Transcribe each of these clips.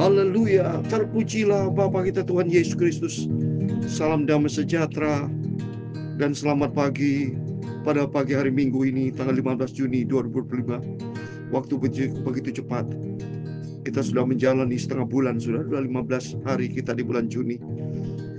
Haleluya, terpujilah Bapa kita Tuhan Yesus Kristus. Salam damai sejahtera dan selamat pagi pada pagi hari Minggu ini, tanggal 15 Juni 2025. Waktu begitu cepat. Kita sudah menjalani setengah bulan, sudah 15 hari kita di bulan Juni.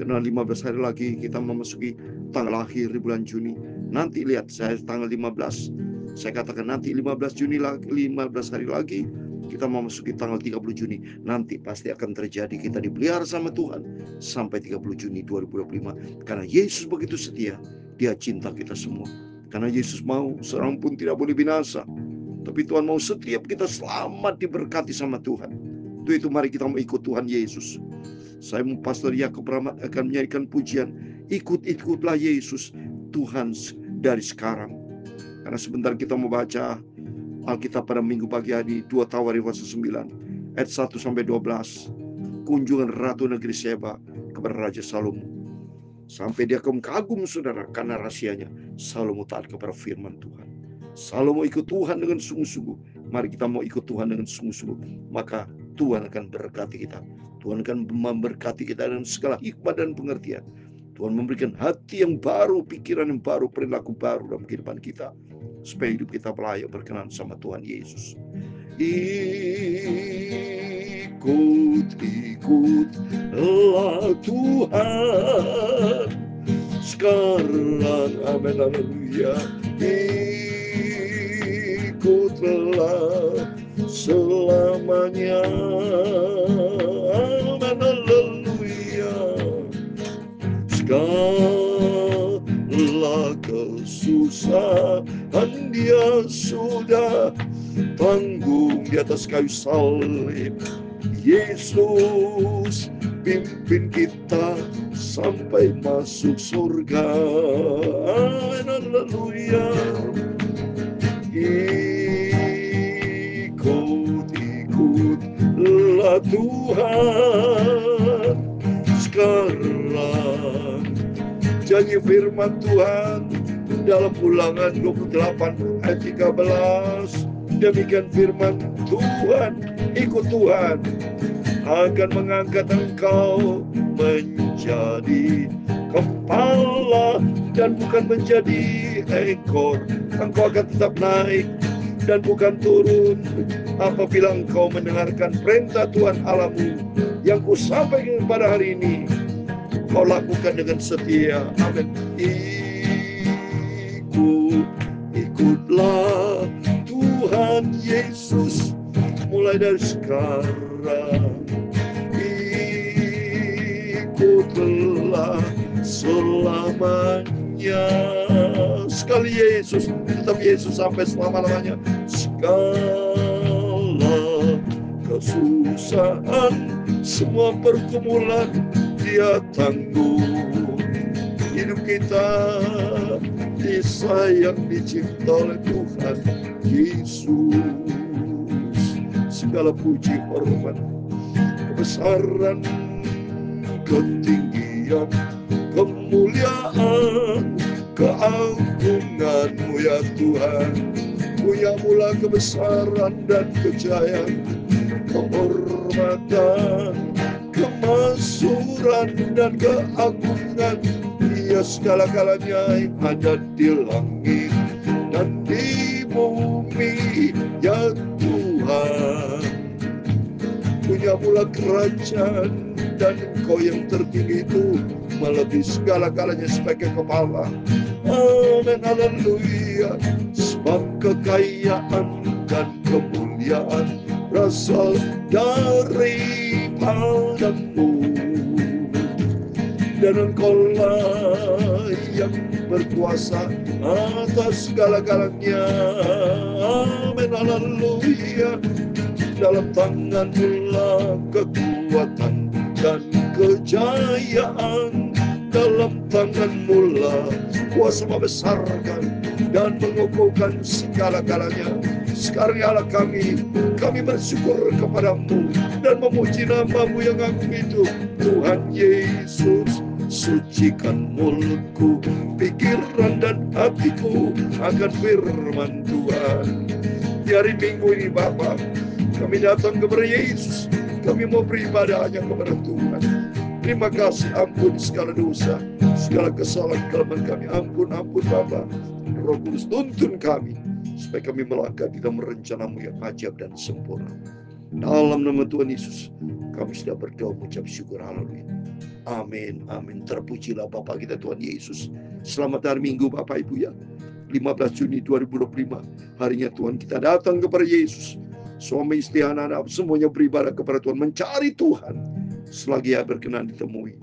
Karena 15 hari lagi kita memasuki tanggal akhir di bulan Juni. Nanti lihat, saya tanggal 15. Saya katakan nanti 15 Juni lagi, 15 hari lagi kita memasuki tanggal 30 Juni. Nanti pasti akan terjadi, kita dipelihara sama Tuhan sampai 30 Juni 2025. Karena Yesus begitu setia, Dia cinta kita semua. Karena Yesus mau seorang pun tidak boleh binasa, tapi Tuhan mau setiap kita selamat diberkati sama Tuhan. Itu mari kita mau ikut Tuhan Yesus. Saya Pastor Yakub Rahmat akan menyanyikan pujian Ikut-ikutlah Yesus Tuhan dari sekarang. Karena sebentar kita membaca Alkitab pada minggu pagi hari 2 Tawarik pasal 9 ayat 1 sampai 12. Kunjungan Ratu Negeri Seba kepada Raja Salomo. Sampai dia kagum saudara, karena rahasianya Salomo taat kepada firman Tuhan. Salomo ikut Tuhan dengan sungguh-sungguh. Mari kita mau ikut Tuhan dengan sungguh-sungguh, maka Tuhan akan berkati kita. Tuhan akan memberkati kita dengan segala hikmat dan pengertian. Tuhan memberikan hati yang baru, pikiran yang baru, perilaku baru dalam kehidupan kita, supaya hidup kita layak berkenan sama Tuhan Yesus. Ikut-ikutlah Tuhan sekarang, amin, haleluya. Ikutlah selamanya, amin, haleluya. Segala kesusahan Dia sudah tanggung di atas kayu salib. Yesus pimpin kita sampai masuk surga. Haleluya. Ikut-ikutlah Tuhan sekarang. Janji firman Tuhan dalam Ulangan 28 ayat 13. Demikian firman Tuhan, ikut Tuhan akan mengangkat engkau menjadi kepala dan bukan menjadi ekor. Engkau akan tetap naik dan bukan turun apabila engkau mendengarkan perintah Tuhan Allahmu yang kusampaikan pada hari ini. Kau lakukan dengan setia. Amin. Ikutlah Tuhan Yesus mulai dari sekarang. Ikutlah selamanya. Sekali Yesus, tetap Yesus sampai selama-lamanya. Segala kesusahan, semua pergumulan Dia tanggung. Hidup kita disayang, dicipta oleh Tuhan Yesus. Segala puji, hormat, kebesaran, ketinggian, kemuliaan, keagungan-Mu ya Tuhan. Punya-Mulah kebesaran dan kejayaan, kehormatan, kemasyhuran dan keagungan. Dia segala-galanya yang ada di langit dan di bumi ya Tuhan. Punya-Mulah kerajaan dan Engkau yang tertinggi itu melebihi segala-galanya sebagai kepala. Amin, haleluya. Sebab kekayaan dan kemuliaan berasal daripada-Mu, dan Engkau-Lah yang berkuasa atas segala-galanya. Amin, haleluya. Dalam tangan-Mu-Lah kekuatan dan kejayaan. Dalam tangan-Mu-Lah kuasa membesarkan dan mengukuhkan segala-galanya. Sekarang ya Allah kami bersyukur kepada-Mu dan memuji nama-Mu yang agung itu. Tuhan Yesus, sucikan mulutku, pikiran dan hatiku akan firman Tuhan. Di hari Minggu ini Bapa, kami datang kepada Yesus, Kami mau beribadah hanya kepada Tuhan. Terima kasih, ampun segala dosa, segala kesalahan kelemahan kami. Ampun Bapa. Roh Kudus tuntun kami supaya kami melangkah di dalam rencana-Mu yang ajaib dan sempurna. Dalam nama Tuhan Yesus, kami sudah berdoa mengucap syukur. Haleluya. Amin, amin. Terpujilah Bapak kita Tuhan Yesus. Selamat hari Minggu Bapak Ibu ya. 15 Juni 2025. Harinya Tuhan kita datang kepada Yesus. Suami istri anak-anak semuanya beribadah kepada Tuhan. Mencari Tuhan selagi ia berkenan ditemui.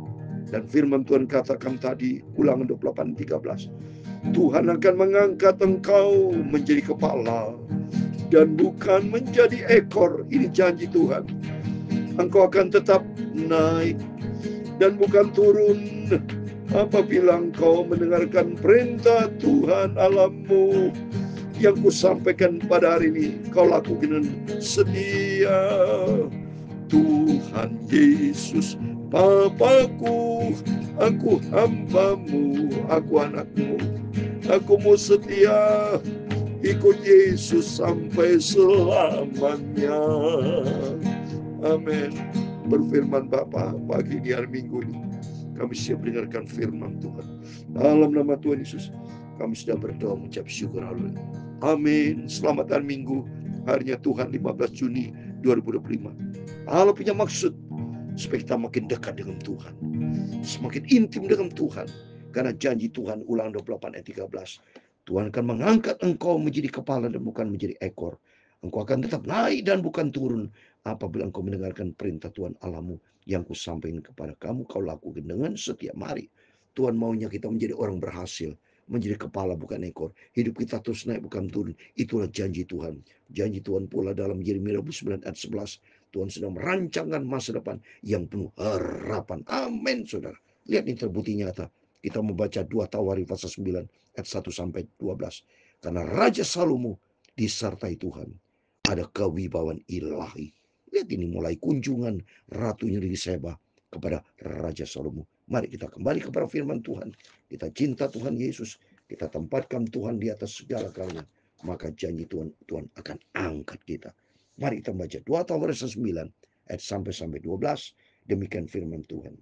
Dan firman Tuhan katakan tadi, Ulangan 28:13. Tuhan akan mengangkat engkau menjadi kepala dan bukan menjadi ekor. Ini janji Tuhan. Engkau akan tetap naik dan bukan turun apabila engkau mendengarkan perintah Tuhan Allahmu yang kusampaikan pada hari ini. Kau lakukan dengan setia. Tuhan Yesus Bapakku, aku hambamu, aku anakmu. Aku mau setia ikut Yesus sampai selamanya. Amin. Berfirman Bapa pagi di hari Minggu ini, kami siap mendengarkan firman Tuhan. Dalam nama Tuhan Yesus, kami sudah berdoa mengucap syukur. Haleluya. Amin. Selamat hari Minggu, harinya Tuhan 15 Juni 2025. Allah punya maksud supaya kita makin dekat dengan Tuhan, semakin intim dengan Tuhan. Karena janji Tuhan, Ulangan 28:13, Tuhan akan mengangkat engkau menjadi kepala dan bukan menjadi ekor. Engkau akan tetap naik dan bukan turun apabila engkau mendengarkan perintah Tuhan Allahmu yang kusampaikan kepada kamu, kau lakukan dengan setia. Mari, Tuhan maunya kita menjadi orang berhasil, menjadi kepala bukan ekor. Hidup kita terus naik bukan turun. Itulah janji Tuhan. Janji Tuhan pula dalam Yeremia 29:11. Tuhan sedang merancangkan masa depan yang penuh harapan. Amin, saudara. Lihat ini terbukti nyata. Kita membaca 2 Tawari pasal 9 ayat 1 sampai 12. Karena Raja Salomo disertai Tuhan, ada kewibawaan ilahi. Lihat ini mulai kunjungan Ratu Negeri Seba kepada Raja Salomo. Mari kita kembali kepada firman Tuhan. Kita cinta Tuhan Yesus. Kita tempatkan Tuhan di atas segala galanya. Maka janji Tuhan akan angkat kita. Mari kita baca 2 Tawari pasal 9 ayat sampai 12. Demikian firman Tuhan.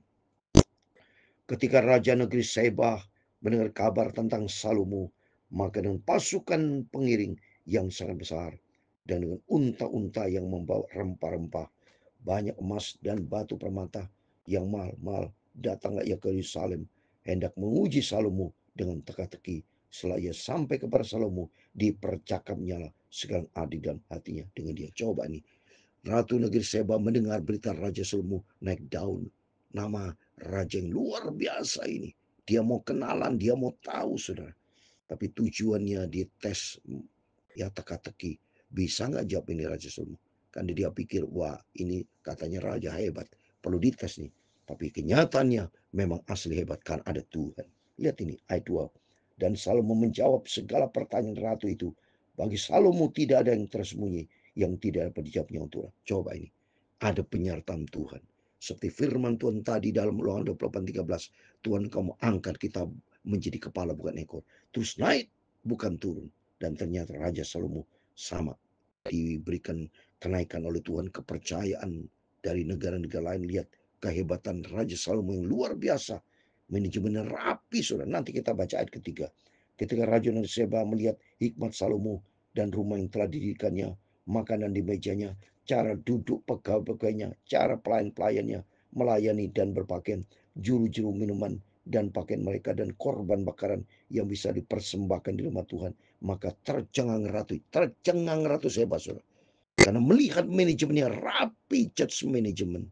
Ketika Raja Negeri Seba mendengar kabar tentang Salomo, maka dengan pasukan pengiring yang sangat besar dan dengan unta-unta yang membawa rempah-rempah, banyak emas dan batu permata yang mahal-mahal, datanglah ia ke Yerusalem, hendak menguji Salomo dengan teka-teki. Setelah ia sampai kepada Salomo, dipercakapnyalah segala adil dan hatinya dengan dia. Coba nih, Ratu Negeri Seba mendengar berita Raja Salomo naik daun. Nama raja yang luar biasa ini. Dia mau kenalan, dia mau tahu, saudara. Tapi tujuannya dites, ya teka-teki. Bisa nggak jawab ini Raja Salomo? Karena dia pikir, wah ini katanya raja hebat. Perlu dites nih. Tapi kenyataannya memang asli hebat karena ada Tuhan. Lihat ini ayat 2. Dan Salomo menjawab segala pertanyaan ratu itu. Bagi Salomo tidak ada yang tersembunyi yang tidak dapat dijawabnya untuk. Coba ini. Ada penyertaan Tuhan. Seperti firman Tuhan tadi dalam Ulangan 28:13. Tuhan kamu angkat kita menjadi kepala bukan ekor. Terus naik bukan turun. Dan ternyata Raja Salomo sama. Diberikan kenaikan oleh Tuhan, kepercayaan dari negara-negara lain. Lihat kehebatan Raja Salomo yang luar biasa. Manajemennya rapi, saudara. Nanti kita baca ayat ketiga. Ketika Raja Negeri Seba melihat hikmat Salomo dan rumah yang telah didirikannya, makanan di mejanya, cara duduk pegawai-pegawainya, cara pelayan-pelayannya melayani dan berpakaian, juru-juru minuman dan pakaian mereka dan korban bakaran yang bisa dipersembahkan di rumah Tuhan, maka tercengang Ratu Seba, saudara. Karena melihat manajemennya rapi, church manajemen,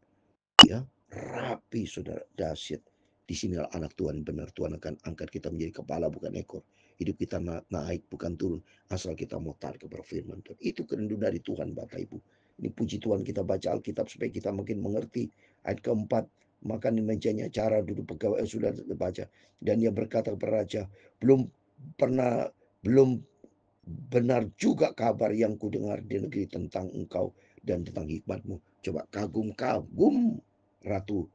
ya rapi, saudara, dahsyat. Di sinilah anak Tuhan benar. Tuhan akan angkat kita menjadi kepala bukan ekor. Hidup kita naik bukan turun, asal kita mau tarik kepada firman Tuhan. Itu kerinduan dari Tuhan, Bapak Ibu. Ini puji Tuhan, kita baca Alkitab supaya kita makin mengerti. Ayat keempat, makan di mejanya, cara duduk pegawai sudah dibaca. Dan dia berkata kepada raja, belum benar juga kabar yang kudengar di negeri tentang engkau dan tentang hikmatmu. Coba kagum Ratu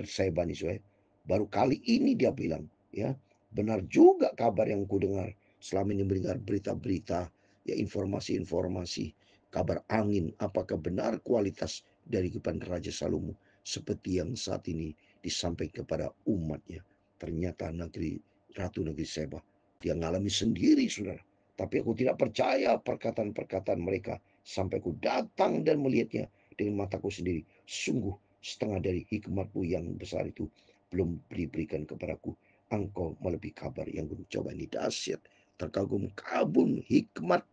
Seba nih, baru kali ini dia bilang, ya benar juga kabar yang kudengar. Selama ini mendengar berita-berita, ya informasi-informasi kabar angin, apakah benar kualitas dari kehidupan Raja Salomo seperti yang saat ini disampaikan kepada umatnya. Ternyata Ratu Negeri Seba, dia ngalami sendiri, saudara. Tapi aku tidak percaya perkataan-perkataan mereka sampai aku datang dan melihatnya dengan mataku sendiri. Sungguh setengah dari hikmatmu yang besar itu belum diberikan kepadaku. Engkau melebihi kabar yang gue coba. Ini dahsyat, terkagum-kagum hikmat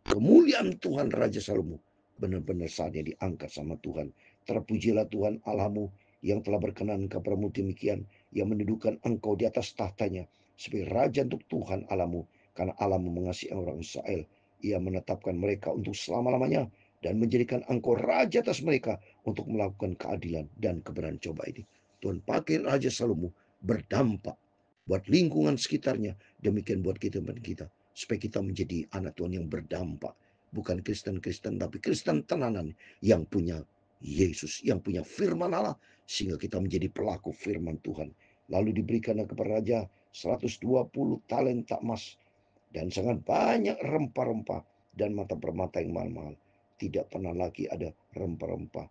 kemuliaan Tuhan Raja Salomo. Benar-benar saatnya diangkat sama Tuhan. Terpujilah Tuhan Allahmu yang telah berkenan kepadamu demikian, yang mendudukan engkau di atas tahtanya sebagai Raja untuk Tuhan Allahmu. Karena Allahmu mengasihi orang Israel, Ia menetapkan mereka untuk selama-lamanya dan menjadikan engkau Raja atas mereka untuk melakukan keadilan dan kebenaran. Coba ini, Tuhan pakai Raja Salomo berdampak buat lingkungan sekitarnya, demikian buat kita, supaya kita menjadi anak Tuhan yang berdampak. Bukan Kristen-Kristen, tapi Kristen tenanan yang punya Yesus, yang punya firman Allah, sehingga kita menjadi pelaku firman Tuhan. Lalu diberikan kepada Raja 120 talenta emas dan sangat banyak rempah-rempah dan mata permata yang mahal-mahal. Tidak pernah lagi ada rempah-rempah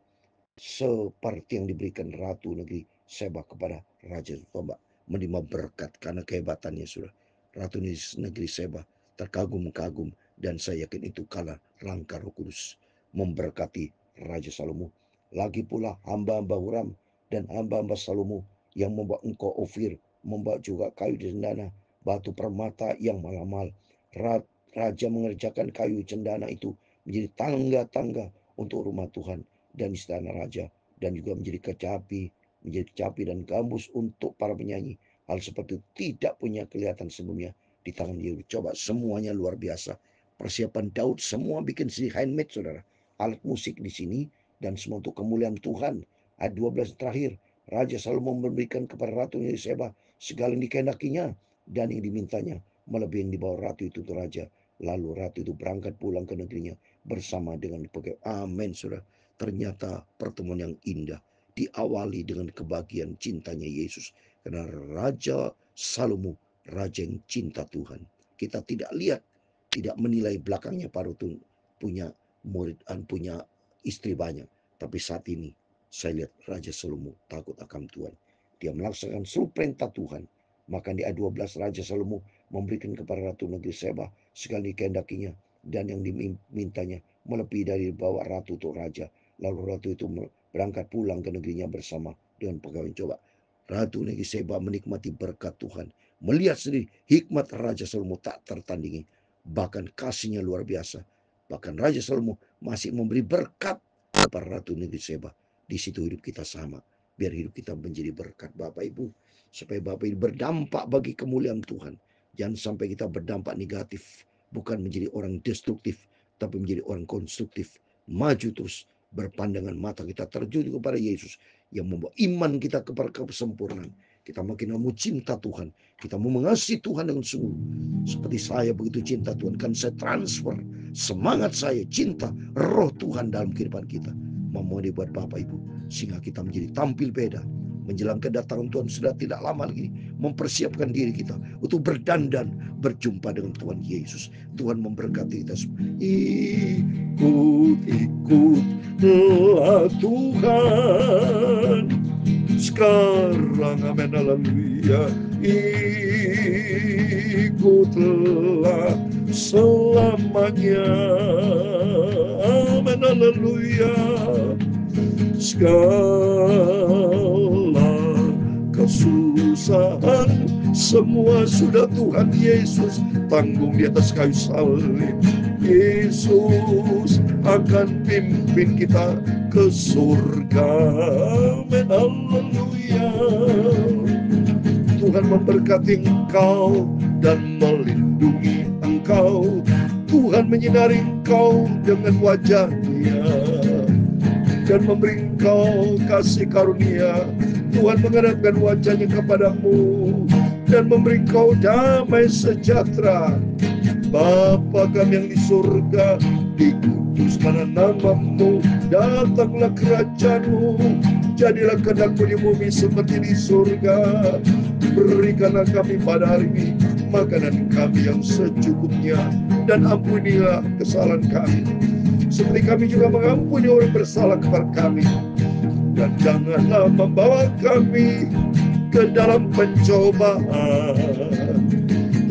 seperti yang diberikan Ratu Negeri Seba kepada Raja Toba. Menerima berkat karena kehebatannya, sudah. Ratu Negeri Seba terkagum-kagum, dan saya yakin itu karena langkah Roh Kudus memberkati Raja Salomo. Lagi pula hamba-hamba Huram dan hamba-hamba Salomo yang membawa engkau Ofir, membawa juga kayu cendana, batu permata yang mahal-mahal. Raja mengerjakan kayu cendana itu menjadi tangga-tangga untuk rumah Tuhan dan istana raja, dan juga menjadi kecapi dan gambus untuk para penyanyi. Hal seperti itu tidak punya kelihatan sebelumnya di tangan Yehudi. Coba, semuanya luar biasa. Persiapan Daud semua bikin sendiri, handmade, saudara. Alat musik di sini dan semua untuk kemuliaan Tuhan. Ayat 12 terakhir, Raja Salomo memberikan kepada Ratu Seba segala yang dikehendakinya dan yang dimintanya, melebihi yang dibawa ratu itu raja. Lalu ratu itu berangkat pulang ke negerinya bersama dengan pegawai. Amin, saudara. Ternyata pertemuan yang indah diawali dengan kebahagiaan cintanya Yesus. Karena Raja Salomo, raja yang cinta Tuhan. Kita tidak lihat, tidak menilai belakangnya Parutun punya murid dan punya istri banyak. Tapi saat ini saya lihat Raja Salomo takut akan Tuhan. Dia melaksanakan seluruh perintah Tuhan. Maka di ayat 12 Raja Salomo memberikan kepada Ratu Negeri Seba segala dikehendakinya dan yang dimintanya, melebihi dari bawah ratu itu raja. Lalu ratu itu berangkat pulang ke negerinya bersama dengan pegawai. Coba, Ratu Negeri Seba menikmati berkat Tuhan, melihat sendiri hikmat Raja Salomo tak tertandingi, bahkan kasihnya luar biasa. Bahkan Raja Salomo masih memberi berkat kepada Ratu Negeri Seba. Di situ hidup kita sama. Biar hidup kita menjadi berkat, Bapak Ibu, supaya Bapak Ibu berdampak bagi kemuliaan Tuhan. Jangan sampai kita berdampak negatif, bukan menjadi orang destruktif, tapi menjadi orang konstruktif. Maju terus, berpandangan mata kita terjun kepada Yesus yang membawa iman kita kepada kesempurnaan. Kita makin mau cinta Tuhan, kita mau mengasihi Tuhan dengan sungguh. Seperti saya begitu cinta Tuhan, kan saya transfer semangat saya, cinta roh Tuhan dalam kehidupan kita. Memohon dibuat Bapak Ibu, sehingga kita menjadi tampil beda. Menjelang kedatangan Tuhan sudah tidak lama lagi, mempersiapkan diri kita untuk berdandan berjumpa dengan Tuhan Yesus. Tuhan memberkati kita semua. Ikutlah Tuhan sekarang, amin, haleluya. Ikutlah selamanya, amin, haleluya. Segala kesusahan semua sudah Tuhan Yesus tanggung di atas kayu salib. Yesus akan pimpin kita ke surga, amin, haleluya. Tuhan memberkati engkau dan melindungi engkau. Tuhan menyinari engkau dengan wajah-Nya dan memberi engkau kasih karunia. Tuhan menghadapkan wajahnya kepadamu dan memberi engkau damai sejahtera. Bapa kami yang di surga, dikuduskanlah namamu, datanglah kerajaan-Mu, jadilah kehendak-Mu di bumi seperti di surga. Berikanlah kami pada hari ini makanan kami yang secukupnya, dan ampunilah kesalahan kami seperti kami juga mengampuni orang bersalah kepada kami. Dan janganlah membawa kami ke dalam pencobaan,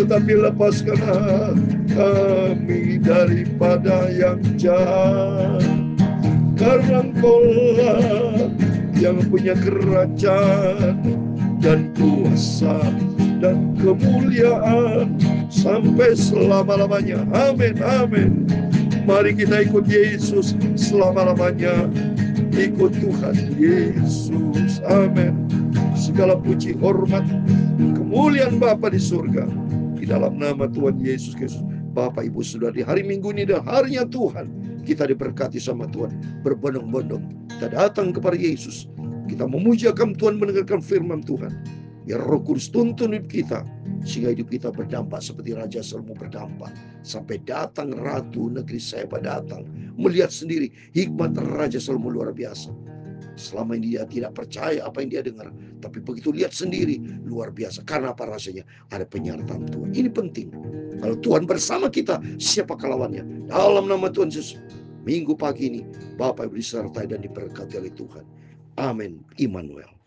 tetapi lepaskanlah kami daripada yang jahat. Karena Engkau-lah yang punya kerajaan dan kuasa dan kemuliaan sampai selama-lamanya. Amin, amin. Mari kita ikut Yesus selama-lamanya. Ikut Tuhan Yesus. Amin. Segala puji, hormat, kemuliaan Bapa di surga, di dalam nama Tuhan Yesus Kristus. Bapak Ibu sudah di hari Minggu ini dan harinya Tuhan, kita diberkati sama Tuhan. Berbondong-bondong kita datang kepada Yesus. Kita memujiakan Tuhan, mendengarkan firman Tuhan. Biar Roh Kudus tuntun hidup kita, sehingga hidup kita berdampak seperti Raja Salomo berdampak. Sampai datang Ratu Negeri Sheba datang, melihat sendiri hikmat Raja Salomo luar biasa. Selama ini dia tidak percaya apa yang dia dengar, tapi begitu lihat sendiri luar biasa. Karena apa? Rasanya ada penyertaan Tuhan. Ini penting. Kalau Tuhan bersama kita, siapa lawannya? Dalam nama Tuhan Yesus, Minggu pagi ini Bapak Ibu disertai dan diberkati oleh Tuhan. Amin. Immanuel.